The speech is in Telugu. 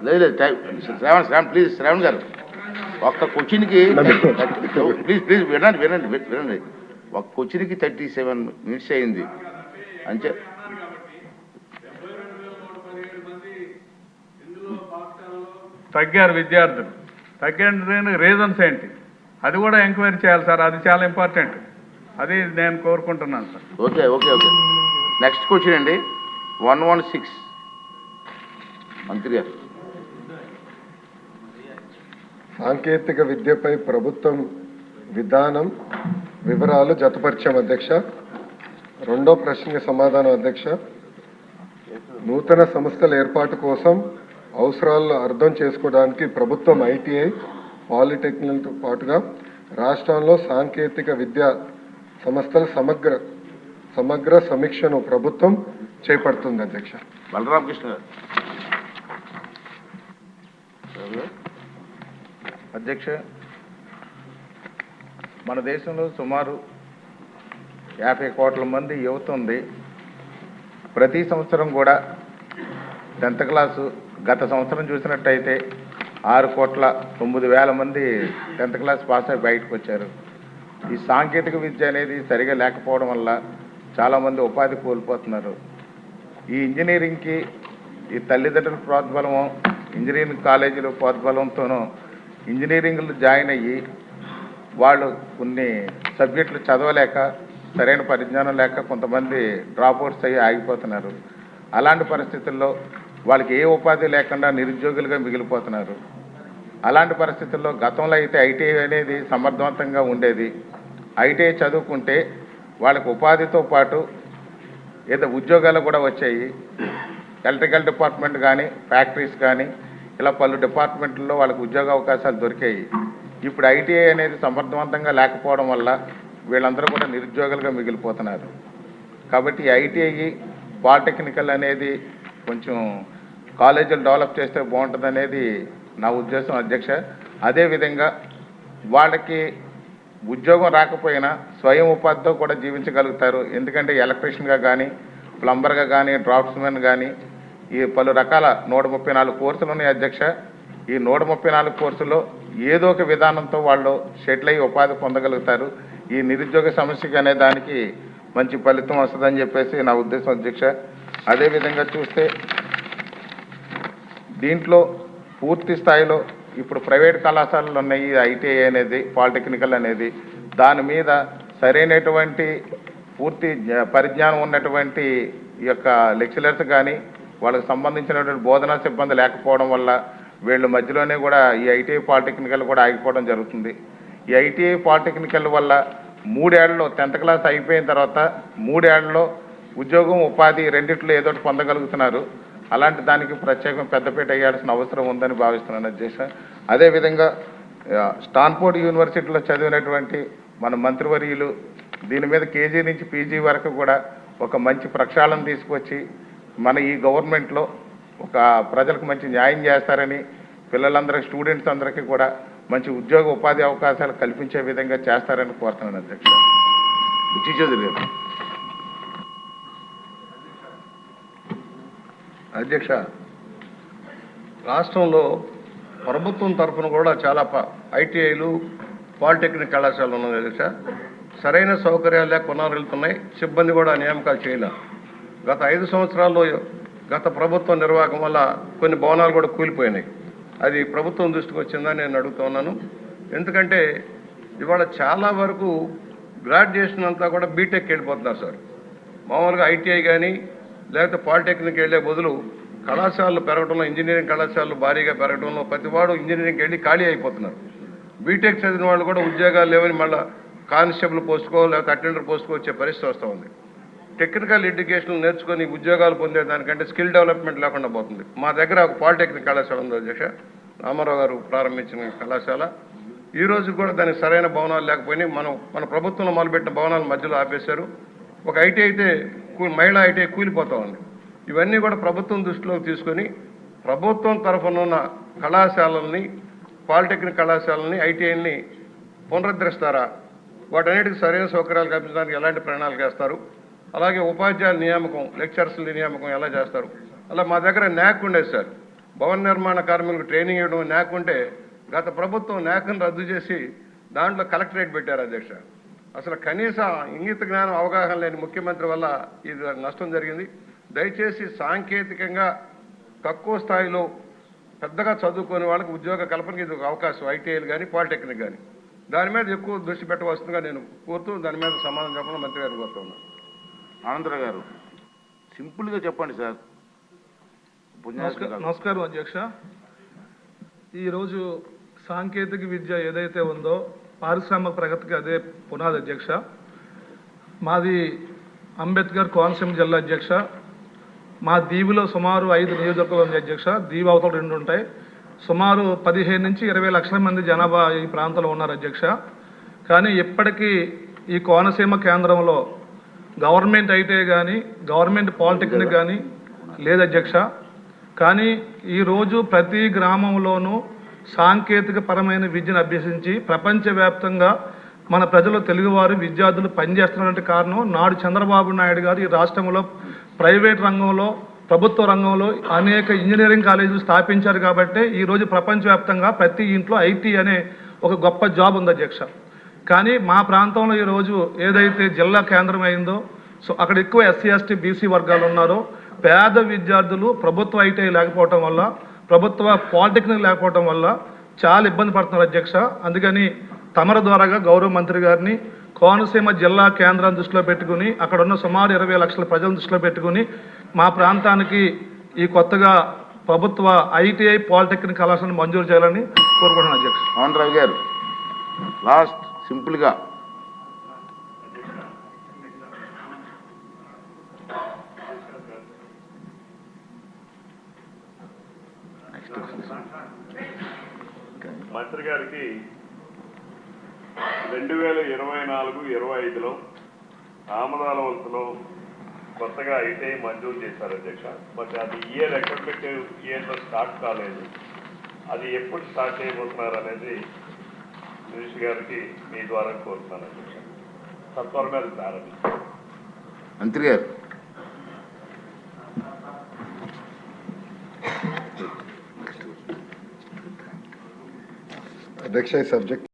లేదు శ్రావణ్ ప్లీజ్ శ్రావణ్ గారు ఒక్క క్వశ్చన్కి ప్లీజ్ వినండి ఒక క్వశ్చన్కి 37 minutes అయింది అంతే. తగ్గారు విద్యార్థులు, తగ్గిన రీజన్స్ ఏంటి అది కూడా ఎంక్వైరీ చేయాలి సార్, అది చాలా ఇంపార్టెంట్, అది నేను కోరుకుంటున్నాను sir. Okay okay okay next question అండి 116 మంత్రి గారు. సాంకేతిక విద్యపై ప్రభుత్వం విధానం వివరాలు జతపరిచాం అధ్యక్ష. రెండో ప్రశ్నకి సమాధానం అధ్యక్ష. నూతన సంస్థల ఏర్పాటు కోసం అవసరాలను అర్థం చేసుకోవడానికి ప్రభుత్వం ఐటీఐ పాలిటెక్నిక్తో పాటుగా రాష్ట్రంలో సాంకేతిక విద్యా సంస్థల సమగ్ర సమీక్షను ప్రభుత్వం చేపడుతుంది అధ్యక్ష. బలరామకృష్ణ గారు. అధ్యక్ష, మన దేశంలో సుమారు 50 కోట్ల మంది యువత ఉంది. ప్రతి సంవత్సరం కూడా 10th క్లాసు, గత సంవత్సరం చూసినట్టయితే 6,09,00,000 మంది 10th క్లాస్ పాస్ అయి బయటకు వచ్చారు. ఈ సాంకేతిక విద్య అనేది సరిగా లేకపోవడం వల్ల చాలామంది ఉపాధి కోల్పోతున్నారు. ఈ ఇంజనీరింగ్కి ఈ తల్లిదండ్రుల ప్రోద్బలము, ఇంజనీరింగ్ కాలేజీలు ప్రోద్బలంతోనూ ఇంజనీరింగ్లు జాయిన్ అయ్యి వాళ్ళు కొన్ని సబ్జెక్టులు చదవలేక, సరైన పరిజ్ఞానం లేక కొంతమంది డ్రాప్అవుట్స్ అయ్యి ఆగిపోతున్నారు. అలాంటి పరిస్థితుల్లో వాళ్ళకి ఏ ఉపాధి లేకుండా నిరుద్యోగులుగా మిగిలిపోతున్నారు. అలాంటి పరిస్థితుల్లో గతంలో అయితే ఐటీఐ అనేది సమర్థవంతంగా ఉండేది. ఐటీఐ చదువుకుంటే వాళ్ళకి ఉపాధితో పాటు ఏదో ఉద్యోగాలు కూడా వచ్చాయి. ఎలక్ట్రికల్ డిపార్ట్మెంట్ కానీ, ఫ్యాక్టరీస్ కానీ, ఇలా పలు డిపార్ట్మెంట్లలో వాళ్ళకి ఉద్యోగ అవకాశాలు దొరికాయి. ఇప్పుడు ఐటీఐ అనేది సమర్థవంతంగా లేకపోవడం వల్ల వీళ్ళందరూ కూడా నిరుద్యోగులుగా మిగిలిపోతున్నారు. కాబట్టి ఐటీఐ పాలిటెక్నికల్ అనేది కొంచెం కాలేజీలు డెవలప్ చేస్తే బాగుంటుంది అనేది నా ఉద్దేశం అధ్యక్ష. అదేవిధంగా వాళ్ళకి ఉద్యోగం రాకపోయినా స్వయం ఉపాధితో కూడా జీవించగలుగుతారు. ఎందుకంటే ఎలక్ట్రీషియన్గా కానీ, ప్లంబర్గా కానీ, డ్రాఫ్ట్స్మెన్ కానీ ఈ పలు రకాల 134 కోర్సులు ఉన్నాయి అధ్యక్ష. ఈ 134 కోర్సులో ఏదో ఒక విధానంతో వాళ్ళు షెటిల్ అయ్యి ఉపాధి పొందగలుగుతారు. ఈ నిరుద్యోగ సమస్యకి అనే దానికి మంచి ఫలితం వస్తుందని చెప్పేసి నా ఉద్దేశం అధ్యక్ష. అదేవిధంగా చూస్తే దీంట్లో పూర్తి స్థాయిలో ఇప్పుడు ప్రైవేట్ కళాశాలలు ఉన్నాయి, ఐటీఐ అనేది, పాలిటెక్నికల్ అనేది, దాని మీద సరైనటువంటి పూర్తి పరిజ్ఞానం ఉన్నటువంటి ఈ యొక్క లెక్చరర్స్ కానీ, వాళ్ళకి సంబంధించినటువంటి బోధనా సిబ్బంది లేకపోవడం వల్ల వీళ్ళ మధ్యలోనే కూడా ఈ ఐటీఐ పాలిటెక్నికల్ కూడా ఆగిపోవడం జరుగుతుంది. ఈ ఐటీఐ పాలిటెక్నికల్ వల్ల 3 ఏళ్లలో 10th క్లాస్ అయిపోయిన తర్వాత 3 ఏళ్లలో ఉద్యోగం, ఉపాధి రెండిట్లో ఏదో ఒకటి పొందగలుగుతున్నారు. అలాంటి దానికి ప్రత్యేకం పెద్దపీట వేయాల్సిన అవసరం ఉందని భావిస్తున్నాను అధ్యక్ష. అదేవిధంగా స్టాన్ఫోర్డ్ యూనివర్సిటీలో చదివినటువంటి మన మంత్రివర్యులు దీని మీద కేజీ నుంచి పీజీ వరకు కూడా ఒక మంచి ప్రక్షాళన తీసుకొచ్చి మన ఈ గవర్నమెంట్లో ఒక ప్రజలకు మంచి న్యాయం చేస్తారని, పిల్లలందరికీ, స్టూడెంట్స్ అందరికీ కూడా మంచి ఉద్యోగ ఉపాధి అవకాశాలు కల్పించే విధంగా చేస్తారని కోరుతున్నాను అధ్యక్ష. బుచ్చి చౌదరి గారు. అధ్యక్ష, రాష్ట్రంలో ప్రభుత్వం తరఫున కూడా చాలా ఐటీఐలు, పాలిటెక్నిక్ కళాశాలలు ఉన్నాయి అధ్యక్ష. సరైన సౌకర్యాలు లేక కొనసాగుతున్నాయి. సిబ్బంది కూడా నియామకాలు చేయలే. గత 5 సంవత్సరాల్లో గత ప్రభుత్వ నిర్వాహకం వల్ల కొన్ని భవనాలు కూడా కూలిపోయినాయి. అది ప్రభుత్వం దృష్టికి వచ్చిందని నేను అడుగుతూ ఉన్నాను. ఎందుకంటే ఇవాళ చాలా వరకు గ్రాడ్యుయేషన్ అంతా కూడా బీటెక్ వెళ్ళిపోతున్నారు సార్. మామూలుగా ఐటీఐ కానీ లేకపోతే పాలిటెక్నిక్ వెళ్ళే బదులు కళాశాలలు పెరగడంలో, ఇంజనీరింగ్ కళాశాలలు భారీగా పెరగడంలో ప్రతివాడు ఇంజనీరింగ్ వెళ్ళి ఖాళీ అయిపోతున్నారు. బీటెక్ చదివిన వాళ్ళు కూడా ఉద్యోగాలు లేవని మళ్ళీ కానిస్టేబుల్ పోస్టుకో లేకపోతే అటెండర్ పోస్టుకో వచ్చే పరిస్థితి వస్తూ ఉంది. టెక్నికల్ ఎడ్యుకేషన్ నేర్చుకొని ఉద్యోగాలు పొందేదానికంటే స్కిల్ డెవలప్మెంట్ లేకుండా పోతుంది. మా దగ్గర ఒక పాలిటెక్నిక్ కళాశాల ఉంది అధ్యక్ష, రామారావు గారు ప్రారంభించిన కళాశాల. ఈ రోజు కూడా దానికి సరైన భవనాలు లేకపోయినాయి. మన ప్రభుత్వంలో మొదలుపెట్టిన భవనాల మధ్యలో ఆపేశారు. ఒక ఐటీ అయితే మహిళా ఐటీ కూలిపోతా ఉంది. ఇవన్నీ కూడా ప్రభుత్వం దృష్టిలోకి తీసుకొని ప్రభుత్వం తరఫున ఉన్న కళాశాలల్ని, పాలిటెక్నిక్ కళాశాలని, ఐటీఐని పునరుద్ధరిస్తారా? వాటన్నిటికీ సరైన సౌకర్యాలు కల్పించడానికి ఎలాంటి ప్రణాళిక చేస్తారు? అలాగే ఉపాధ్యాయుల నియామకం, లెక్చరర్స్ల నియామకం ఎలా చేస్తారు? అలా మా దగ్గర న్యాక్ ఉండేది సార్. భవన నిర్మాణ కార్మికులకు ట్రైనింగ్ ఇవ్వడం న్యాక్ ఉంటే గత ప్రభుత్వం న్యాక్ను రద్దు చేసి దాంట్లో కలెక్టరేట్ పెట్టారు అధ్యక్ష. అసలు కనీస ఇంగిత జ్ఞానం అవగాహన లేని ముఖ్యమంత్రి వల్ల ఇది నష్టం జరిగింది. దయచేసి సాంకేతికంగా తక్కువ స్థాయిలో పెద్దగా చదువుకునే వాళ్ళకి ఉద్యోగ కల్పనకి ఇది ఒక అవకాశం, ఐటీఐలు కానీ పాలిటెక్నిక్ కానీ దాని మీద ఎక్కువ దృష్టి పెట్టవలసిందిగా నేను కోరుతూ దాని మీద సమాధానం చెప్పడం మంత్రి గారిని కోరుతున్నాను. ఆనందరావు గారు సింపుల్గా చెప్పండి సార్. నమస్కారం అధ్యక్ష. ఈరోజు సాంకేతిక విద్య ఏదైతే ఉందో పారిశ్రామిక ప్రగతికి అదే పునాది అధ్యక్ష. మాది అంబేద్కర్ కోనసీమ జిల్లా అధ్యక్ష. మా దీవిలో సుమారు 5 నియోజకవర్గాలు ఉంది అధ్యక్ష. దీవి అవతల 2 ఉంటాయి. సుమారు 15 నుంచి 20 లక్షల మంది జనాభా ఈ ప్రాంతంలో ఉన్నారు అధ్యక్ష. కానీ ఇప్పటికీ ఈ కోనసీమ కేంద్రంలో గవర్నమెంట్ ఐటీఐ కానీ గవర్నమెంట్ పాలిటెక్నిక్ కానీ లేదు అధ్యక్ష. కానీ ఈరోజు ప్రతి గ్రామంలోనూ సాంకేతిక పరమైన విద్యను అభ్యసించి ప్రపంచవ్యాప్తంగా మన ప్రజలు తెలుగువారు విద్యార్థులు పనిచేస్తున్నటువంటి కారణం నాడు చంద్రబాబు నాయుడు గారు ఈ రాష్ట్రంలో ప్రైవేట్ రంగంలో ప్రభుత్వ రంగంలో అనేక ఇంజనీరింగ్ కాలేజీలు స్థాపించారు కాబట్టి ఈరోజు ప్రపంచవ్యాప్తంగా ప్రతి ఇంట్లో ఐటీ అనే ఒక గొప్ప జాబ్ ఉంది అధ్యక్ష. కానీ మా ప్రాంతంలో ఈరోజు ఏదైతే జిల్లా కేంద్రం అయిందో సో అక్కడ ఎక్కువ ఎస్సీ ఎస్టీ బీసీ వర్గాలు ఉన్నారో పేద విద్యార్థులు ప్రభుత్వ ఐటీఐ లేకపోవటం వల్ల ప్రభుత్వ పాలిటెక్నిక్ లేకపోవటం వల్ల చాలా ఇబ్బంది పడుతున్నారు అధ్యక్ష. అందుకని తమర ద్వారాగా గౌరవ మంత్రి గారిని కోనసీమ జిల్లా కేంద్రాన్ని దృష్టిలో పెట్టుకుని అక్కడ ఉన్న సుమారు 20 లక్షల ప్రజలను దృష్టిలో పెట్టుకుని మా ప్రాంతానికి ఈ కొత్తగా ప్రభుత్వ ఐటీఐ పాలిటెక్నిక్ కళాశాలను మంజూరు చేయాలని కోరుకుంటున్నాను అధ్యక్ష. ఆనందరావు గారు లాస్ట్ సింపుల్గా. మంత్రి గారికి 2024-25లో ఆమదాల వలసలో కొత్తగా ఐటీఐ మంజూరు చేశారు అధ్యక్ష. బట్ అది ఇయర్ అకాడమిక్ ఇయర్లో స్టార్ట్ కాలేదు. అది ఎప్పుడు స్టార్ట్ చేయబోతున్నారు అనేది మినిస్టర్ గారికి మీ ద్వారా కోరుతున్నాను అధ్యక్ష. సత్వరమే అది ప్రారంభించారు. మంత్రి గారు అధ్యక్ష ఈ సబ్జెక్ట్